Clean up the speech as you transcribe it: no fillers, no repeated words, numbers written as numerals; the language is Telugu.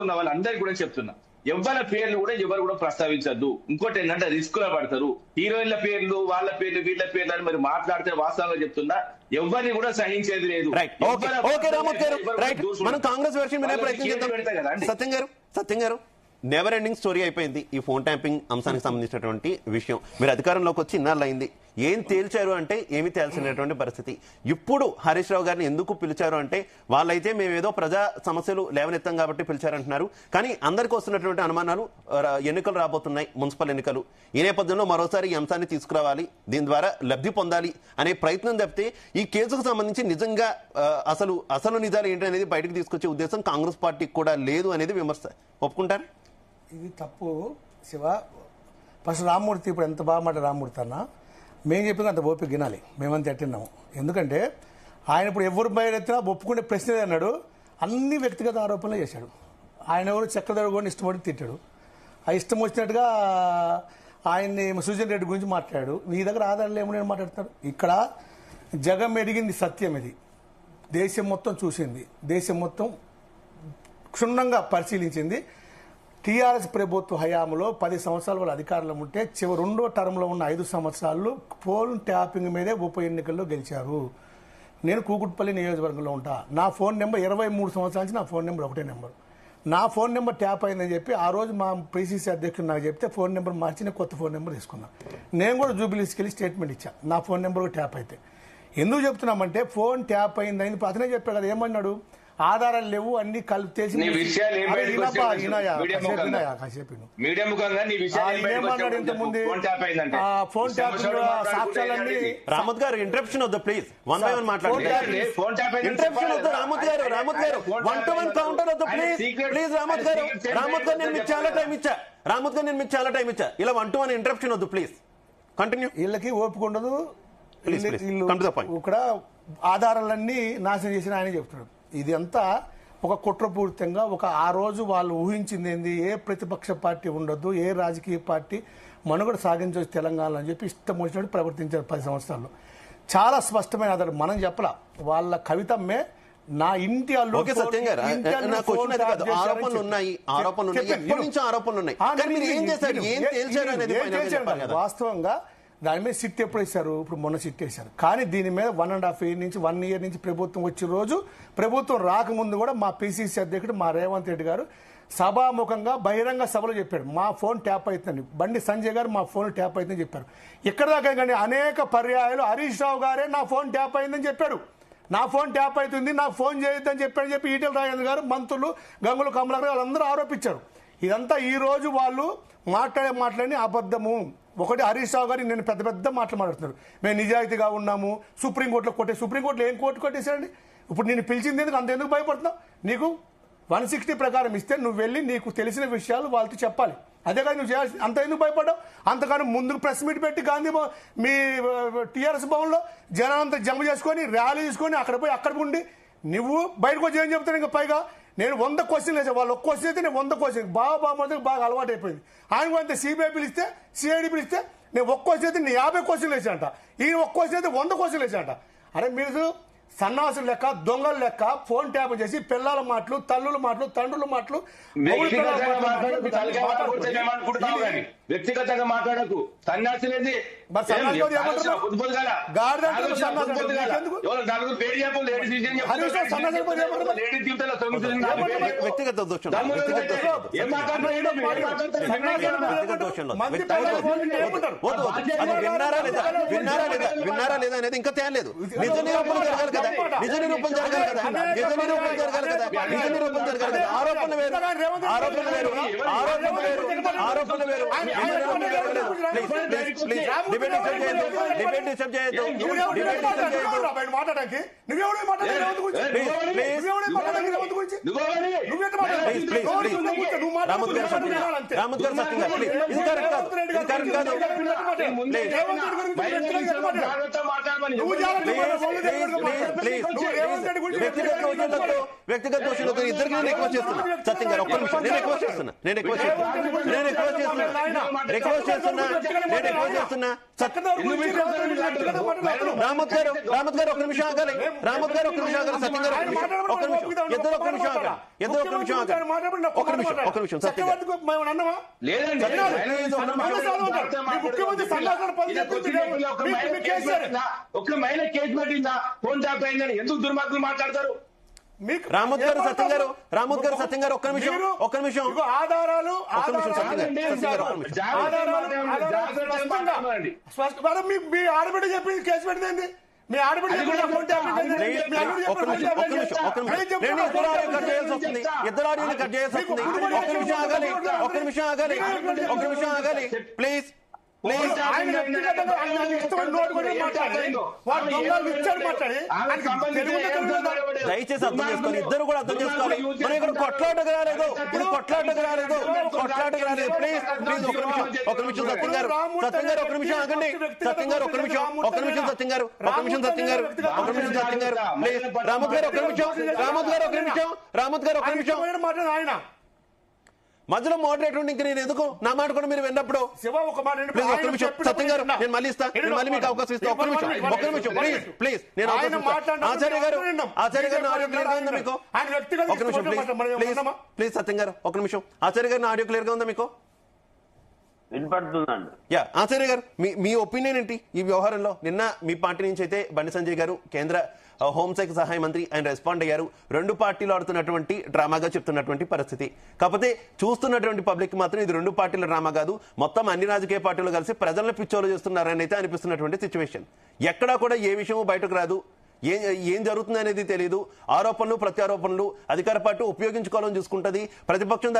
వాళ్ళందరికీ కూడా చెప్తున్నా, ఎవరి పేర్లు కూడా ఎవరు కూడా ప్రస్తావించద్దు. ఇంకోటి ఏంటంటే రిస్క్ లో పడతారు. హీరోయిన్ల పేర్లు, వాళ్ళ పేర్లు, వీళ్ళ పేర్లు అని మరి మాట్లాడితే వాస్తవంగా చెప్తున్నా ఎవరిని కూడా సహించేది లేదు. మనం కాంగ్రెస్ వెర్షన్ వినే ప్రయత్నం చేద్దాం. సత్యం గారు నెవర్ ఎండింగ్ స్టోరీ అయిపోయింది ఈ ఫోన్ ట్యాంపింగ్ అంశానికి సంబంధించినటువంటి విషయం. మీరు అధికారంలోకి వచ్చి ఇన్నాళ్ళు అయింది, ఏం తేల్చారు అంటే ఏమి తేల్చినటువంటి పరిస్థితి. ఇప్పుడు హరీష్ రావు గారిని ఎందుకు పిలిచారు అంటే వాళ్ళైతే మేము ఏదో ప్రజా సమస్యలు లేవనెత్తాం కాబట్టి పిలిచారంటున్నారు. కానీ అందరికీ వస్తున్నటువంటి అనుమానాలు, ఎన్నికలు రాబోతున్నాయి, మున్సిపల్ ఎన్నికలు. ఈ నేపథ్యంలో మరోసారి ఈ అంశాన్ని తీసుకురావాలి, దీని ద్వారా లబ్ధి పొందాలి అనే ప్రయత్నం తప్పితే ఈ కేసుకు సంబంధించి నిజంగా అసలు నిజాలు ఏంటి అనేది బయటకు తీసుకొచ్చే ఉద్దేశం కాంగ్రెస్ పార్టీకి కూడా లేదు అనేది విమర్శ. ఒప్పుకుంటారు? ఇది తప్పు శివ. ఫస్ట్ రామ్మూర్తి ఇప్పుడు ఎంత బాగా మాట రామ్మూర్తి అన్న, మేము చెప్పింది అంత ఓపిక వినాలి. మేమంతా ఎట్టిన్నాము. ఎందుకంటే ఆయన ఇప్పుడు ఎవరు బయటెత్తినా ఒప్పుకుంటే ప్రశ్న అన్నాడు. అన్ని వ్యక్తిగత ఆరోపణలు చేశాడు. ఆయన ఎవరు చక్రధర్ కూడా ఇష్టపడి తిట్టాడు. ఆ ఇష్టం వచ్చినట్టుగా ఆయన్ని సుజన్ రెడ్డి గురించి మాట్లాడాడు. మీ దగ్గర ఆధారాలు ఏమో మాట్లాడతాడు. ఇక్కడ జగం ఎరిగింది సత్యం. ఇది దేశం మొత్తం చూసింది, దేశం మొత్తం క్షుణ్ణంగా పరిశీలించింది. టీఆర్ఎస్ ప్రభుత్వ హయాంలో 10 సంవత్సరాలు వాళ్ళు అధికారంలో ఉంటే రెండో టర్మ్లో ఉన్న 5 సంవత్సరాలు ఫోన్ ట్యాపింగ్ మీదే ఉప ఎన్నికల్లో గెలిచారు. నేను కూకుట్పల్లి నియోజకవర్గంలో ఉంటా. నా ఫోన్ నెంబర్ 23 సంవత్సరాల నుంచి నా ఫోన్ నెంబర్ ఒకటే నెంబర్. నా ఫోన్ నెంబర్ ట్యాప్ అయిందని చెప్పి ఆ రోజు మా పిసిసి అధ్యక్షుడు నాకు చెప్తే ఫోన్ నెంబర్ మార్చి నేను కొత్త ఫోన్ నెంబర్ తీసుకున్నా. నేను కూడా జూబిలీస్కి వెళ్ళి స్టేట్మెంట్ ఇచ్చా నా ఫోన్ నెంబర్ ట్యాప్ అయితే. ఎందుకు చెప్తున్నామంటే ఫోన్ ట్యాప్ అయిందని అతనే చెప్పాడు కదా. ఏమన్నాడు? ఆధారాలు లేవు, అన్ని కలిపి తెలిసి ఫోన్ ట్యాపింగ్ సాక్ష్యాలన్నీ. రామత్ గారు ఇంటరప్షన్ వద్దు ప్లీజ్, వన్ బై వన్ మాట్లాడండి. ఇంటరప్షన్ వద్దు రామత్ గారు, రామత్ గారు 1-to-1 కౌంటర్ వద్దు ప్లీజ్, ప్లీజ్ రామత్ గారు. రామత్ గారు నేను మీకు చాలా టైం ఇచ్చా, రామత్ గారు నేను మీకు చాలా టైం ఇచ్చా. ఇలా 1-to-1 ఇంటరప్షన్ వద్దు ప్లీజ్, కంటిన్యూ. వీళ్ళకి ఓపిక ఉండదు. ఇక్కడ ఆధారాలన్నీ నాశనం చేసిన ఆయన చెప్తున్నాడు. ఇది అంతా ఒక కుట్రపూరితంగా ఆ రోజు వాళ్ళు ఊహించింది ఏంది, ఏ ప్రతిపక్ష పార్టీ ఉండొద్దు, ఏ రాజకీయ పార్టీ మనుగడ సాగించవచ్చు తెలంగాణ అని చెప్పి ఇష్టం వచ్చినట్టు ప్రవర్తించారు 10 సంవత్సరాల్లో. చాలా స్పష్టమైన ఆధారం. మనం చెప్పలా, వాళ్ళ కవితమ్మే నా ఇంటి వాస్తవంగా దాని మీద సిట్ ఎప్పుడు వేశారు? ఇప్పుడు మొన్న సిట్ వేశారు. కానీ దీని మీద 1.5 year నుంచి 1 year నుంచి ప్రభుత్వం వచ్చిన రోజు, ప్రభుత్వం రాకముందు కూడా మా పిసిసి అధ్యక్షుడు మా రేవంత్ రెడ్డి గారు సభాముఖంగా బహిరంగ సభలో చెప్పాడు మా ఫోన్ ట్యాప్ అవుతుందని. బండి సంజయ్ గారు మా ఫోన్ ట్యాప్ అవుతుందని చెప్పారు. ఇక్కడ దాకా కానీ అనేక పర్యాయాలు హరీష్ రావు గారే నా ఫోన్ ట్యాప్ అయిందని చెప్పాడు. నా ఫోన్ ట్యాప్ అవుతుంది, నాకు ఫోన్ చేయొద్దని చెప్పి ఈటెల రాజేంద్ర గారు, మంత్రులు గంగుల కమలాకర్ వాళ్ళందరూ ఆరోపించారు. ఇదంతా ఈ రోజు వాళ్ళు మాట్లాడి అబద్ధము. ఒకటి హరీష్ రావు గారు నేను పెద్ద మాట్లాడుతున్నారు, మేము నిజాయితీగా ఉన్నాము, సుప్రీంకోర్టులో సుప్రీంకోర్టులో ఏం కోర్టు కొట్టేశారండి? ఇప్పుడు నేను పిలిచింది ఎందుకు, అంత ఎందుకు భయపడుతున్నావు? నీకు 160 ప్రకారం ఇస్తే నువ్వు వెళ్ళి నీకు తెలిసిన విషయాలు వాళ్ళతో చెప్పాలి. అదే కాదు నువ్వు చేయాల్సి, అంత ఎందుకు భయపడ్డావు? అంతగానో ముందుకు ప్రెస్ మీట్ పెట్టి గాంధీ మీ టీఆర్ఎస్ భవన్లో జనాలంతా జమ చేసుకొని ర్యాలీ తీసుకొని అక్కడ ఉండి నువ్వు బయటకు వచ్చి ఏం చెప్తాను? ఇంకా పైగా నేను 100 క్వశ్చన్లు వేసాను, వాళ్ళు ఒక్క క్వశ్చన్ అయితే నేను 100 క్వశ్చన్ బాగా అలవాటు అయిపోయింది. ఆయన అంతే సిబిఐ పిలిస్తే సిఐడి పిలిస్తే నేను ఒక్క క్వశ్చన్ అయితే నేను 50 క్వశ్చన్లు వేసానంట, ఈయన ఒక్క క్వశ్చన్ అయితే 100 క్వశ్చన్లు వేసానంట. అరే మీరు సన్నాసులు లెక్క, దొంగల లెక్క ఫోన్ ట్యాప్ చేసి పిల్లల మాటలు, తల్లుల మాటలు, తండ్రుల మాటలు వ్యక్తిగతంగా మాట్లాడకు. సన్యాసి విన్నారా లేదా అనేది ఇంకా తేలేదు. నిజ నిరూపణ జరగాలి కదా, నిజ నిరూపణ జరగాలి కదా, నిజ నిరూపణ జరగాలి కదా, నిజ నిరూపణ జరగాలి కదా. ఆరోపణ వేరు, ఆరోపణ వేరు, ఆరోపణ వేరు, ఆరోపణ వేరు. వ్యక్తిగత దోషులతో ఇద్దరికి నేను రిక్వెస్ట్ చేస్తున్నా. సత్యం గారు ఒక్క నిమిషం, నేను రిక్వెస్ట్ చేస్తున్నా. రామత్ గారు ఒక నిమిషం ఆగాలి. రామత్ గారు ఒక నిమిషం ఆగాలి. సత్యం గారు ఒక నిమిషం, ఇద్దరు ఒక నిమిషం ఆగాలి. ఇద్దరు ఒక నిమిషం ఆగాలి. ఒక నిమిషం సత్యం గారు. ఒక మహిళ కేసు పెట్టిందా? ఫోన్ ట్యాప్ అయిందని ఎందుకు దుర్మార్గులు మాట్లాడతారు? రామత్ గారు సత్యం గారు ఒక్క నిమిషం ఆధారాలు మీ ఆడబిడ్డ చెప్పి కేసు పెట్టింది. మీ ఆడబిడ్డ ఇద్దరు ఆడియోని కట్ చేయాల్సి వస్తుంది. ఒక్క నిమిషం ఆగాలి. ప్లీజ్ దయచేసి అర్థం చేసుకోండి. ఇద్దరు కూడా అర్థం చేసుకోవాలి. మనం ఇక్కడ కొట్లాటకు రాలేదు. ప్లీజ్ ఒక నిమిషం సత్యం గారు ఒక నిమిషం ఆగండి. సత్యం గారు ప్లీజ్ రామత్ గారు ఒక నిమిషం ఆయన మధ్యలో మోడరేటర్ ఇంక నేను ఎందుకు నా మాట కూడా మీరు విన్నప్పుడు సత్యం గారు నేను మళ్ళీ ఇస్తాను. మళ్ళీ మీకు అవకాశం ఇస్తాను. ఒక్క నిమిషం ప్లీజ్ నేను ఆచార్య గారు ఆడియో క్లియర్ గా ఉందా మీకు? ఒక నిమిషం ప్లీజ్ సత్యం గారు ఒక నిమిషం. ఆచార్య గారు ఆడియో క్లియర్ గా ఉందా మీకు? వినపడుతుందండి. ఆచార్య గారు మీ ఒపీనియన్ ఏంటి ఈ వ్యవహారంలో? నిన్న మీ పార్టీ నుంచి అయితే బండి సంజయ్ గారు కేంద్ర హోంశాఖ సహాయ మంత్రి ఆయన రెస్పాండ్ అయ్యారు. రెండు పార్టీలు ఆడుతున్నటువంటి డ్రామాగా చెప్తున్నటువంటి పరిస్థితి. కాకపోతే చూస్తున్నటువంటి పబ్లిక్ మాత్రం ఇది రెండు పార్టీల డ్రామా కాదు, మొత్తం అన్ని రాజకీయ పార్టీలు కలిసి ప్రజలను పిచ్చోలు చేస్తున్నారని అయితే అనిపిస్తున్నటువంటి సిచ్యువేషన్. ఎక్కడా కూడా ఏ విషయమూ బయటకు రాదు. ఏం జరుగుతుంది అనేది తెలియదు. ఆరోపణలు ప్రత్యారోపణలు అధికార పార్టీ ఉపయోగించుకోవాలని చూసుకుంటది. ప్రతిపక్షం